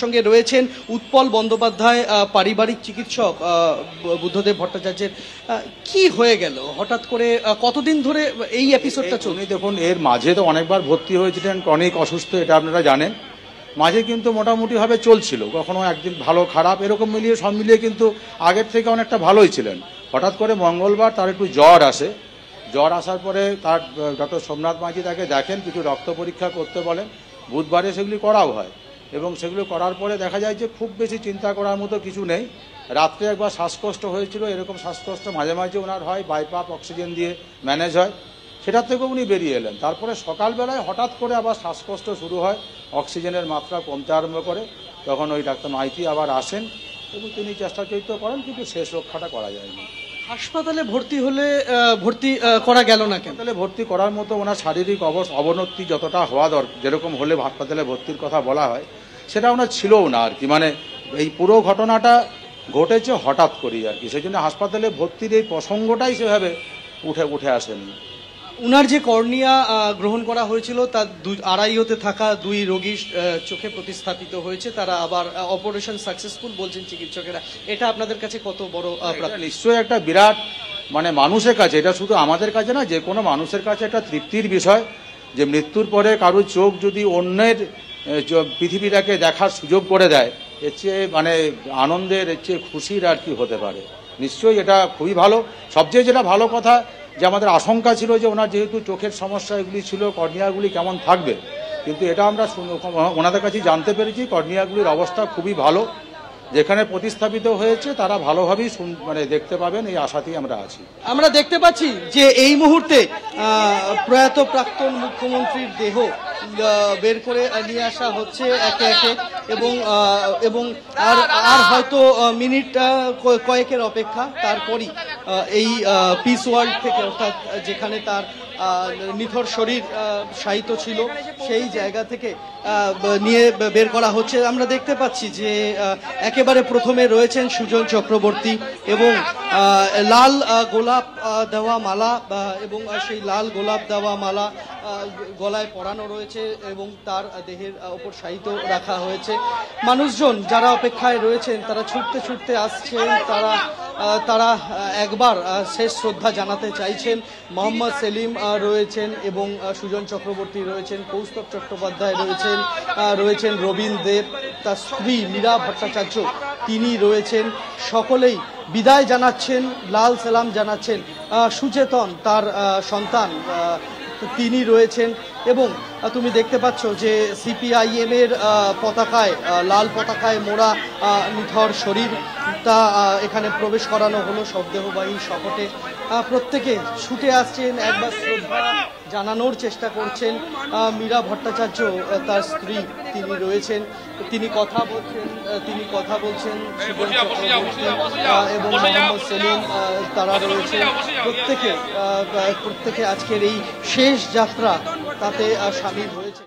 সঙ্গে রয়েছেন উৎপল বন্দ্যোপাধ্যায়, পারিবারিক চিকিৎসক বুদ্ধদেব ভট্টাচার্যের। কি হয়ে গেল হঠাৎ করে, কতদিন ধরে এই এপিসোডটা চলছে? দেখুন, এর মাঝে তো অনেকবার ভর্তি হয়েছিলেন, অনেক অসুস্থ, এটা আপনারা জানেন। মাঝে কিন্তু মোটামুটিভাবে চলছিল, কখনো একদিন ভালো খারাপ এরকম মিলিয়ে সব মিলিয়ে কিন্তু আগের থেকে অনেকটা ভালোই ছিলেন। হঠাৎ করে মঙ্গলবার তার একটু জ্বর আসে। জ্বর আসার পরে তার ডক্টর সোমনাথ মাঝি তাকে দেখেন, কিছু রক্ত পরীক্ষা করতে বলেন। বুধবারে সেগুলি করাও হয় এবং সেগুলো করার পরে দেখা যায় যে খুব বেশি চিন্তা করার মতো কিছু নেই। রাত্রে একবার শ্বাসকষ্ট হয়েছিল, এরকম শ্বাসকষ্ট মাঝে মাঝে ওনার হয়, বাইপাপ অক্সিজেন দিয়ে ম্যানেজ হয়, সেটার থেকেও উনি বেরিয়ে এলেন। তারপরে সকালবেলায় হঠাৎ করে আবার শ্বাসকষ্ট শুরু হয়, অক্সিজেনের মাত্রা কমতে আরম্ভ করে, তখন ওই ডাক্তার মাইতি আবার আসেন এবং তিনি চেষ্টা চরিত্র করেন, কিন্তু শেষ রক্ষাটা করা যায়নি। হাসপাতালে ভর্তি হলে ভর্তি করা গেল না কেন? হাসপাতালে ভর্তি করার মতো ওনার শারীরিক অবনতি যতটা হওয়া দরকার, যেরকম হলে হাসপাতালে ভর্তির কথা বলা হয়, সেটা ওনার ছিলও না আর কি। মানে এই পুরো ঘটনাটা ঘটেছে হঠাৎ করেই আর কি, সেই জন্য হাসপাতালে ভর্তির এই প্রসঙ্গটাই সেভাবে উঠে আসেনি। উনার যে কর্নিয়া গ্রহণ করা হয়েছিল তার আড়াইতে থাকা দুই রোগীর চোখে প্রতিস্থাপিত হয়েছে, তারা আবার অপারেশন সাকসেসফুল বলছেন চিকিৎসকেরা। এটা আপনাদের কাছে কত বড়? নিশ্চয়ই একটা বিরাট, মানে মানুষের কাছে, এটা শুধু আমাদের কাছে না, যে কোনো মানুষের কাছে একটা তৃপ্তির বিষয় যে মৃত্যুর পরে কারোর চোখ যদি অন্যের পৃথিবীটাকে দেখার সুযোগ করে দেয়, এর চেয়ে মানে আনন্দের, এর চেয়ে খুশির আর কি হতে পারে। নিশ্চয়ই এটা খুবই ভালো। সবচেয়ে যেটা ভালো কথা, যে আমাদের আশঙ্কা ছিল যে ওনার যেহেতু চোখের সমস্যা এগুলি ছিল, কর্নিয়াগুলি কেমন থাকবে, কিন্তু এটা আমরা ওনাদের কাছে জানতে পেরেছি কর্নিয়াগুলির অবস্থা খুবই ভালো। যেখানে প্রতিস্থাপিত হয়েছে তারা ভালোভাবেই মানে দেখতে পাবেন, এই আশাতেই আমরা আছি। আমরা দেখতে পাচ্ছি যে এই মুহূর্তে প্রয়াত প্রাক্তন মুখ্যমন্ত্রীর দেহ বের করে নিয়ে আসা হচ্ছে একে একে, এবং আর হয়তো মিনিট কয়েকের অপেক্ষা, তারপরই এই পিস ওয়ার্ল্ড থেকে, অর্থাৎ যেখানে তার নিথর শরীর শায়িত ছিল, সেই জায়গা থেকে নিয়ে বের করা হচ্ছে। আমরা দেখতে পাচ্ছি যে একেবারে প্রথমে রয়েছেন সুজন চক্রবর্তী এবং লাল গোলাপ দেওয়া মালা, এবং সেই লাল গোলাপ দেওয়া মালা গলায় পরানো রয়েছে এবং তার দেহের ওপর শায়িত রাখা হয়েছে। মানুষজন যারা অপেক্ষায় রয়েছেন তারা ছুটতে ছুটতে আসছেন, তারা একবার শেষ শ্রদ্ধা জানাতে চাইছেন। মোহাম্মদ সেলিম রয়েছেন এবং সুজন চক্রবর্তী রয়েছেন, কৌস্তব চট্টোপাধ্যায় রয়েছেন রবীন দেব, তার স্ত্রী মীরা ভট্টাচার্য তিনি রয়েছেন। সকলেই বিদায় জানাচ্ছেন, লাল সালাম জানাচ্ছেন। সুচেতন তার সন্তান তিনি রয়েছেন এবং তুমি দেখতে পাচ্ছ যে সিপিআইএম এর পতাকায়, লাল পতাকায় মোড়া নিথর শরীর তা এখানে প্রবেশ করানো হলো শবদেহবাহী শকটে। প্রত্যেকে ছুটে আসছেন, একবার শ্রদ্ধা জানানোর চেষ্টা করছেন। মীরা ভট্টাচার্য তার স্ত্রী তিনি রয়েছেন, তিনি কথা বলছেন সুজন চক্রবর্তী এবং মোহাম্মদ সেলিম তারা রয়েছেন। প্রত্যেকে আজকের এই শেষ যাত্রা তাতে সামিল হয়েছে।